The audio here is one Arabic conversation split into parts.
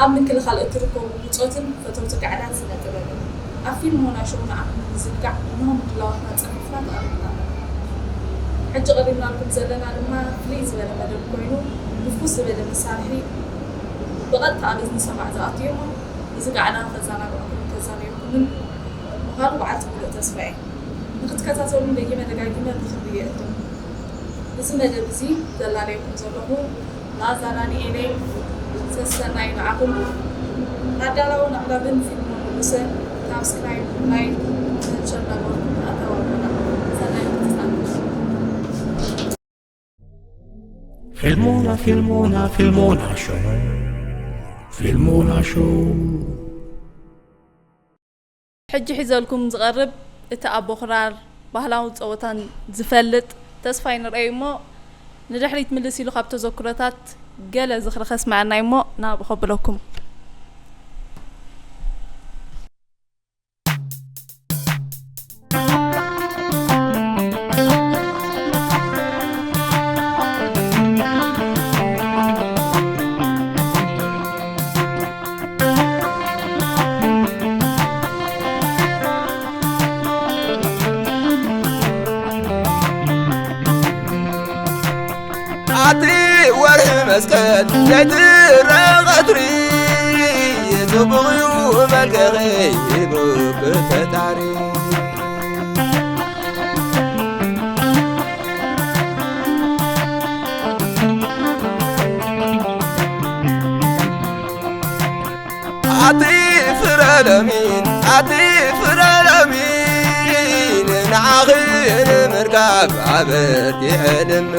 أمن كل خلق تركوا وتقتل فتوتك عدد سنة تبادل أفيلم هنا شغلنا عن الزكاة إنهم الله ما تصرفنا أرضنا حج قريبنا لكم زلنا لما فليز بلا مدر كوينو نفوس بلا مسارحي بغض عن إذن سمع ذات يوم إذا قعنا خزانا وأكون كزانا يكون وهذا بعد بدأ تسمعي نقد كتاتون من دقيمة دقاقيمة بخبرية بس مدى بزي دلالي يكون زلهو لا زالاني إلي سسناي معكم هذا لو نقدر في الموسم سبسكرايب لايك تنشرنا برضو أتواصلنا فيلمونا شو حج حزالكم زغرب اتأبو خرار بهلاو تصوتان زفلت تسفاين رأيمو نرحلي تملسي لخاب تذكرتات قال زخر خس معنا يمو ناب خبركم عطري ورح مسكت ليتر غدري تبغي وملقى يبوك تتعري عطيف الأمين نعاخين مركب عبرتي حلم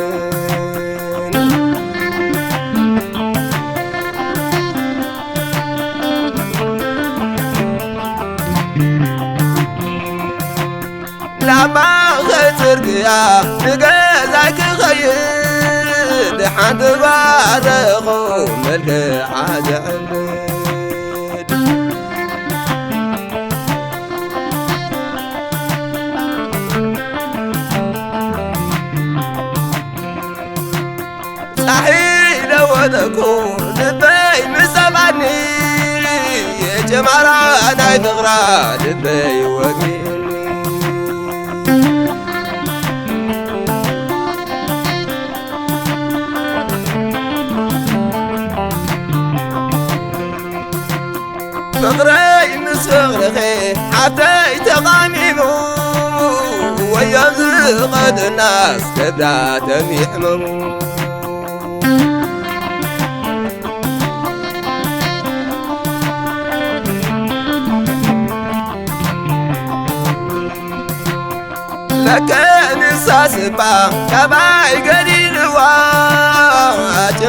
لما خسر يا نجازك خير حد بعد خوم القعد عند صحيح لو تكون لبي مسمعني يا جماعة أنا فغرة لبي وقيل فقري مسفغرخي حتى يتغانموا ويزغد الناس تبدأ يحمموا لكن ساسبا كباي قليل واجمرا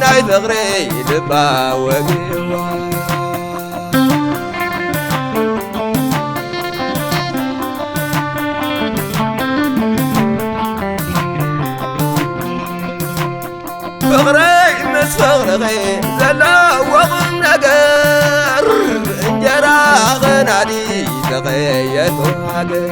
ناي فقري لبا وقيوا فقري مسفغرغي زلا وغن نقر انجرا غنالي تغيّت وعقر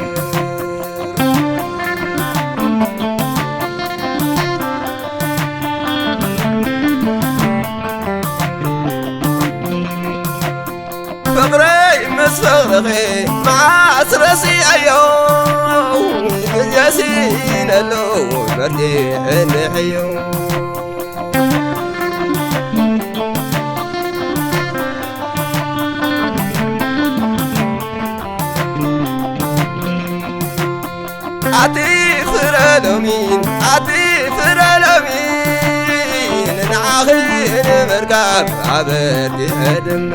فقري مسفغرغي مع سرسي أيوم ياسين اللو مرتيح الحيوم عطيف الأمين نعاخين مركب عبرتي حلم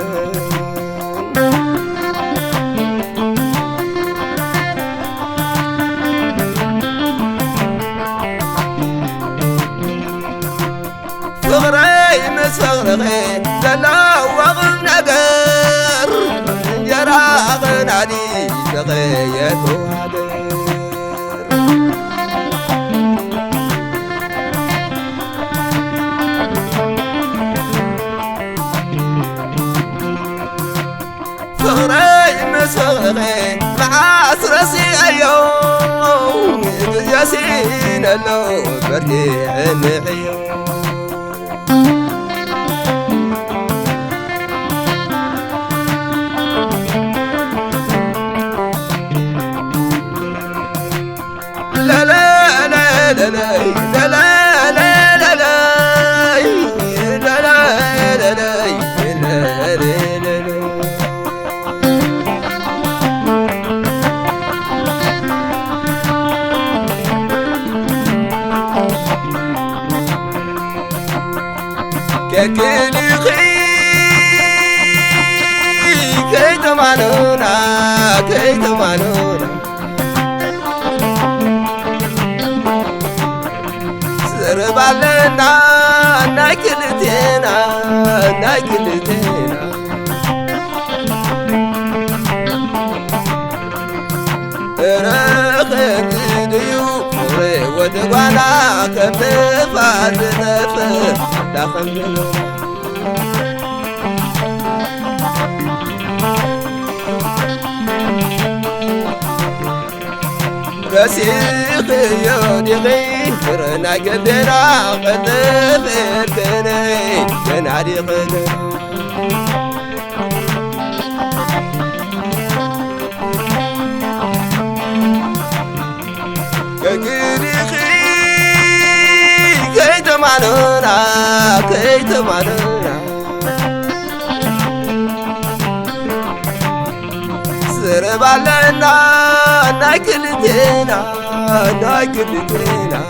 فقري مسفغرغي زلا وغن نقر جرا غنالي تغيّت وعقر فقري مسفغرغي مع سرسي أيوم ياسين اللو برتيح الحيوم ككلخي كيتمانونا كيتمانونا سربالنا ناكلتنا ناكلتنا رخن ديو فري ودوانا كتفات نفر داخل رسيخ يوني غيرنا قدنا قد فيركني كنادي قدنا ككريخي كيت مانونا كيت مانونا سربالنا ناكلتنا ناكلتنا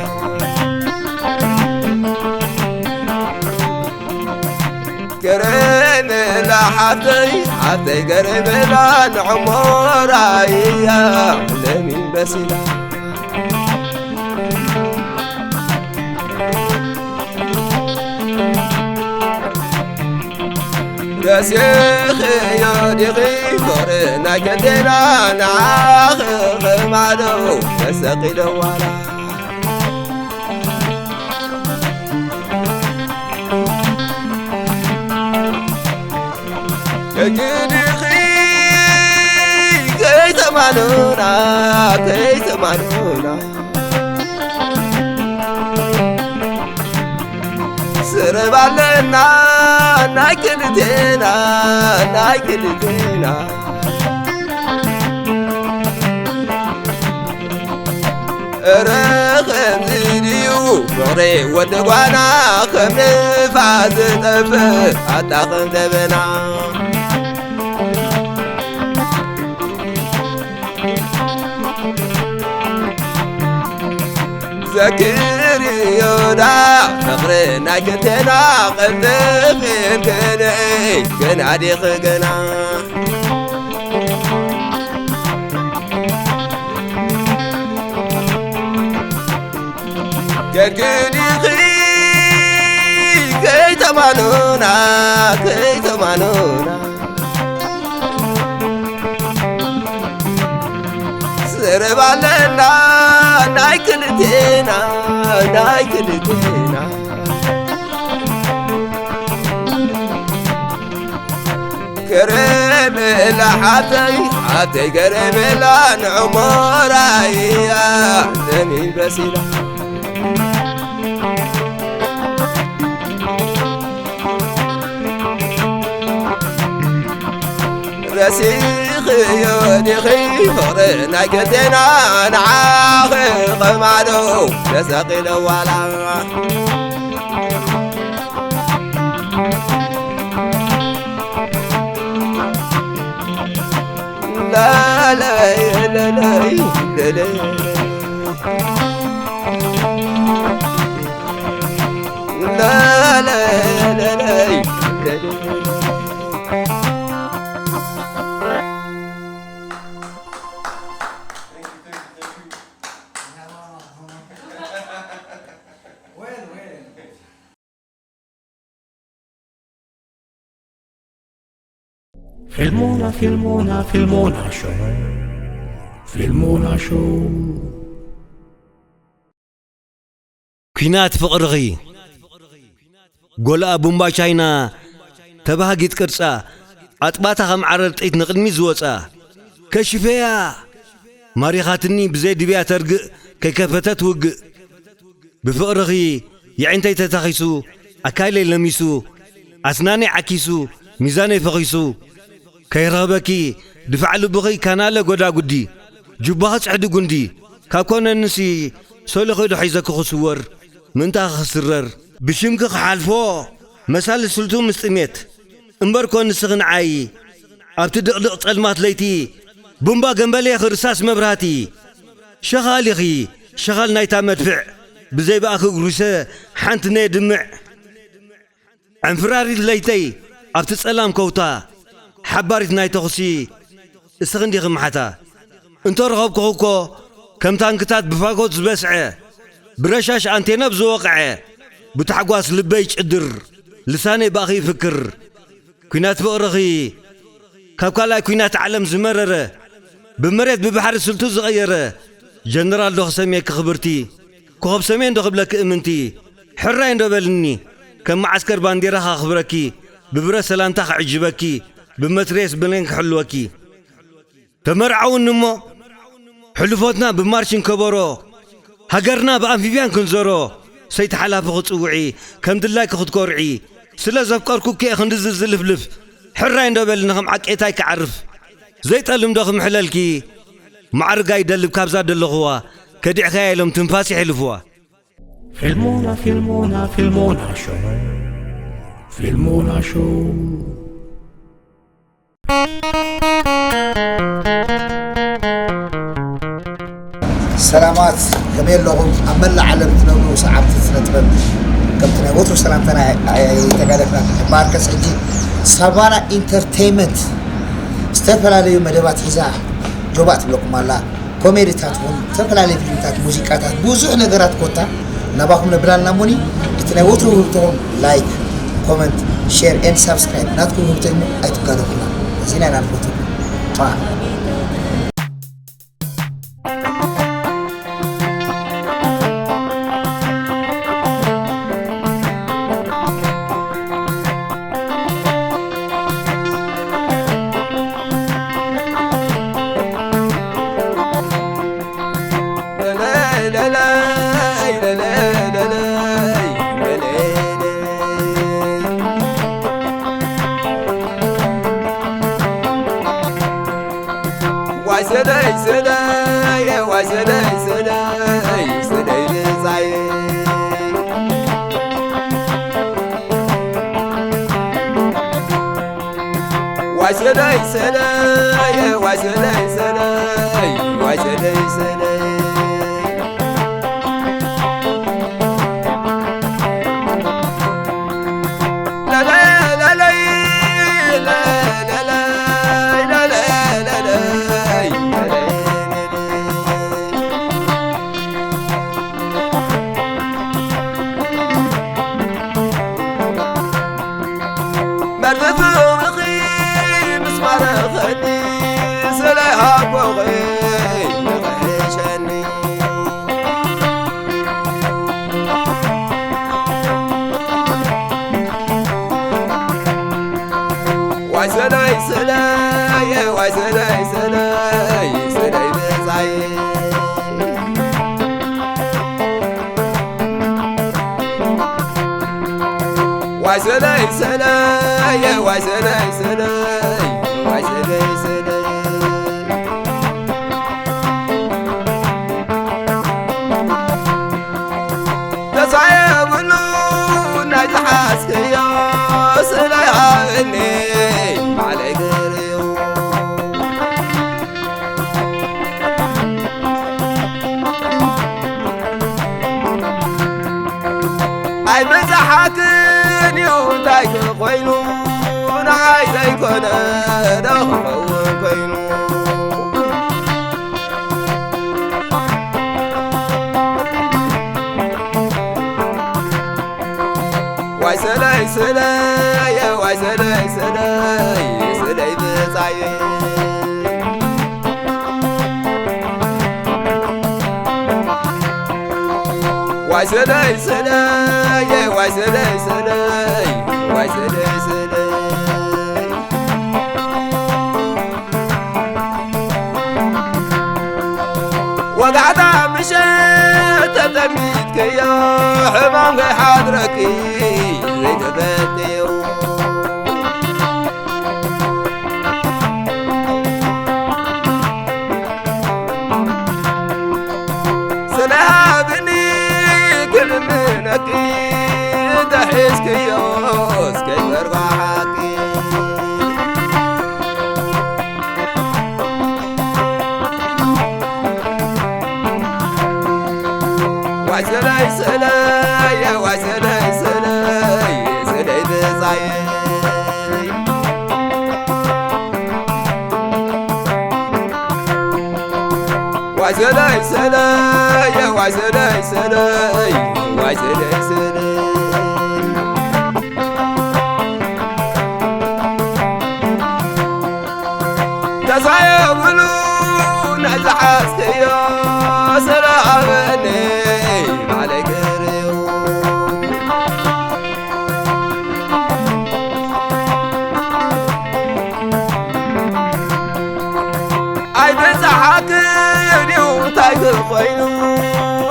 كريم لحتي حتي قريب لان عمراي لمن بسلا رسيخ يوني غيرنا قدنا نعاخ مالو نسقي دوارا كجنخي كيت مانونا كيت مانونا سربالنا ناكلتنا ناكلتنا رخم زيديو فري ودوانا خم فاز نفر أتاقن دبنا ذكري يودا فقرنا كنتنا قد فين كنعي كنعدي خقنا كركني خي كي تمانونا كي تمانونا سربالنا نايكلتنا نايكلتنا كريم لحتي حتي كريم لان عمراي لمن بسلا رسيخ يوني خيفرنا قدنا نعاخ مالو نسقي الولا لا لا لا لا لا لا لا لا لا لا فيلمونا شو فيلمونا شو كينات فقرغي قولا بومبا شاينا تبهاقيت كرسا أطباتا خم عرض ايت نقدمي زوصا كشفيا ماريخاتني بزيد بيا ترق كي كفتت وق بفقرغي يعنتي تتخيسو أكايلي لميسو أسناني عكيسو ميزاني فغيسو كي رابكي دفعلو بغي كانالا قدا قدي جبهات عدو قندي كاكونا النسي سولي خيدو حيزاكو خسور منتا خسرر بشمك خحالفو مسال سلطو مستميت امبركو نسخن عاي ابتدق طلمات ليتي بومبا جنبالي خرساس مبراتي شغالي خي شغال نايتا مدفع بزي باخو غروسه حنت ني دمع عنفراري ليتي أبت سلام كوتا حبارت نايتوخسي اسخندي غمحتا انتو رغب كوكو كم تانكتات بفاقوت زبسعه برشاش أنتينا بزوقعه بتحقواس لبيج قدر لساني باقي فكر كوينات بقرغي كابكالا كوينات عالم زمرره بمريت ببحر سلطو زغيره جنرال دوخ سميك خبرتي كوخب سمين دوخ بلك امنتي حرين دوبلني كم معسكر بانديرها خبركي ببرا سلامتاخ عجبكي بمتريس بلينك حلوكي تمرعون نمو حلفوتنا بمارشن كبرو هجرنا بأنفيبيان كنزورو سيت حلاف خطوعي كم دلاك خد كورعي سلا زفقركو كي خندز زلفلف حرين دوبل نخم عقيتاي كعرف زيت ألم دخم حلالكي معرقاي دلب كابزا دلغوا كدع خيالهم تنفاسي حلفوا فيلمونا شو فيلمونا شو سلامات كميل لغم أمل علم تنوم وسعبت تنتبه كم تنوت وسلامتنا تقالفنا ماركس عندي سافانا انترتينمنت استفلا لي مدبات حزاء جوبات بلكم الله كوميدي تاتون استفلا لي فيلمات موسيقات بوزو نغرات كوتا نباكم نبرال ناموني تنوت وتون لايك كومنت شير اند سبسكرايب ناتكم هبتمو ايتقالكم زينا نالفوتو وقعدا مشيت تميت كيا حمام حضركي زي تبديو سلابني كل منكي دحيس كيوس كي ارباحكي وسلاي سلاي وسلاي سلاي سلاي بزاي وعسلي سلي وعسلي سلي وعسلي سلي تزايبلو نزحست يا سلامني عليك ريو اي بزحك يديو تايك خوينو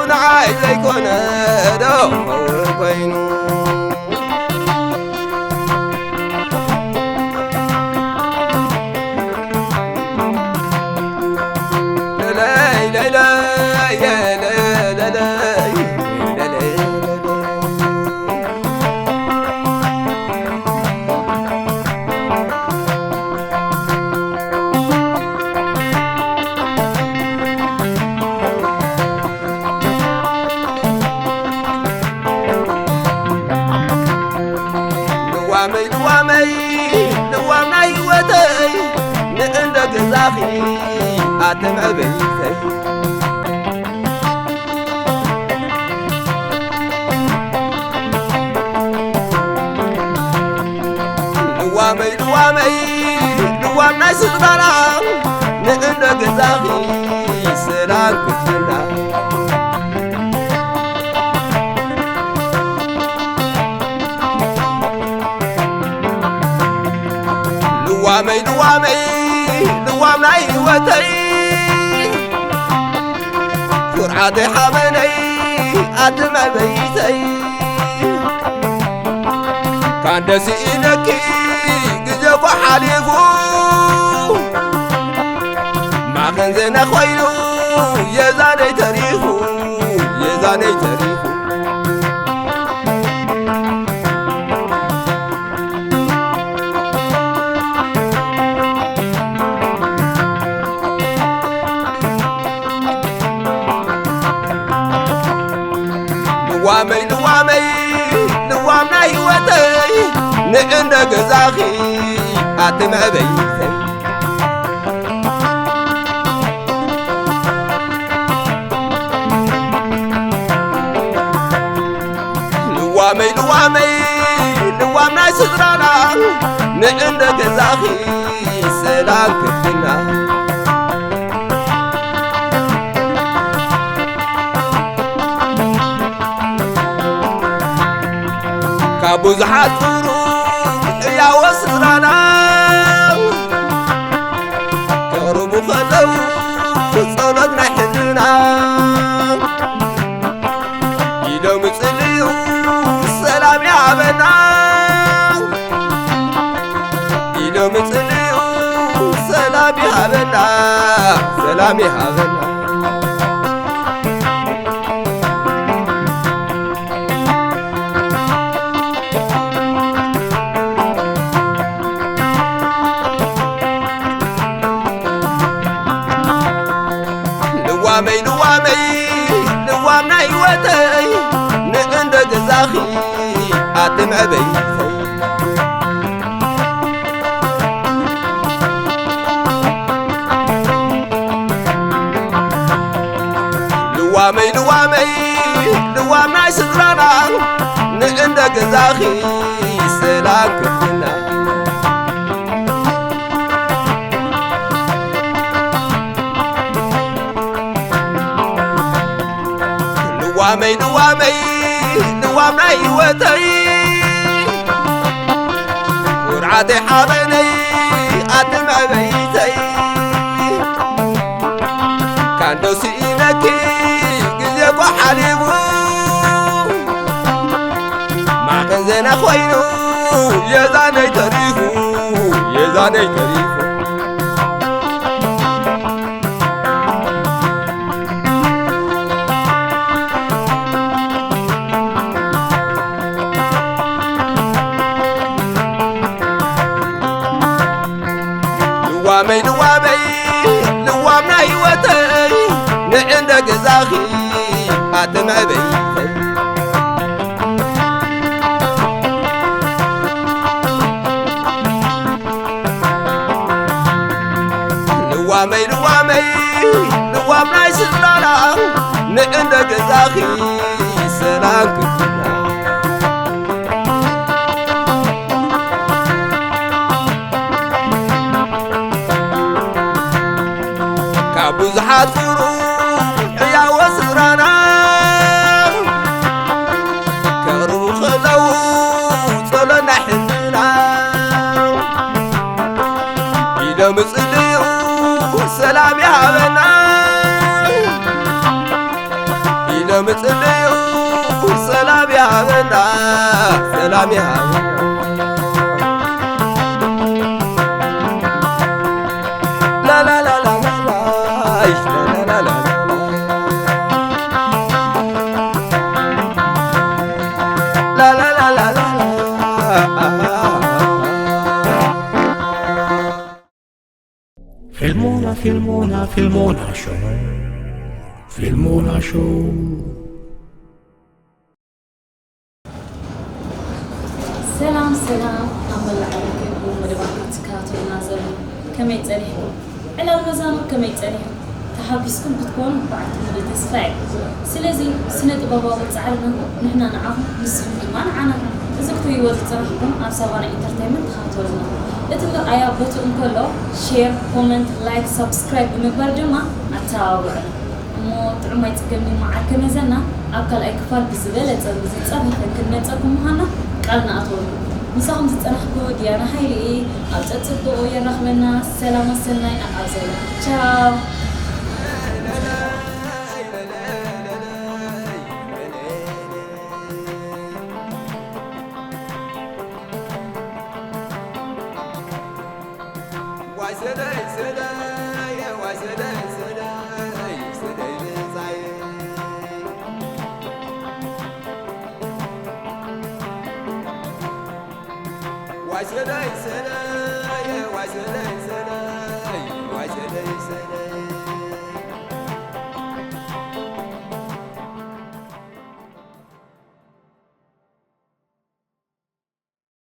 نعاي زي كونه دو خوينو أتمع بيتي لوامي ناس الغرام نقندق زاخي سلام كتنا لوامي ناي وتي قرعتي حمني أدمع بيتي كان دسينكي قزق حليفو ما كان زين خوينو يزاني تاريخو يزاني تاريخو لوامي وتي نقندق زاخي أتمع بيتي لوامي سدرانا نقندق زاخي سلام كتنا كابوزحات فروق يا وسرانا كربو خلو صولتنا حزنا يلو مصليو السلام يا بنا يلو مصليو السلام يا بنا سلام يا بنا لوامي وتي نقندق زاخي أتمع بيتي لوامي سدرانا نقندق زاخي سلام كتنا لوامي وتي قرعتي حمني أتمع بيتي كان دوسينكي قزيق حليبو ما كان زين خوينو يزاني تاريخو يزاني تاريخو لوامي وتي نقندق زاخي أتمع بيتي لوامي ناس جزاخي سلام كتنا كابوزحات فروح يا وسرانا كروخ لو صلنا حننا إلى مصليو سلام يا بنا إلى مصليو سلام يا بنا سلام يا بنا لا لا لا لا لا لا لا فيلمونا شو فيلمونا شو سلام أمل عليكم ومدبعكم تكاتو نازل كما يتساليحكم على المزامر كما يتساليحكم تحابيسكم بتكون بعد من التسفاعل سلازي سنة بابا وتعلمنا نحنا نعاهم نسهم كمان عنا إذا كنتوا يوضي تراحكم على سوانا انترتينمنت خاطرنا لتلو آيا بوتو انكولو شير كومنت لايك سبسكرايب بمقبار جمع التاوعنا مو تعمى يتقلني معاك مزلنا أبقى أي كفار بزبالة زبزي تصابح كلمة تقوم مهانا قالنا أطولكم نساهم تتنحكو ديانا حيلي أو تتصدقوا يرخمنا السلام والسلام أعزائنا تشاو Why should I say that?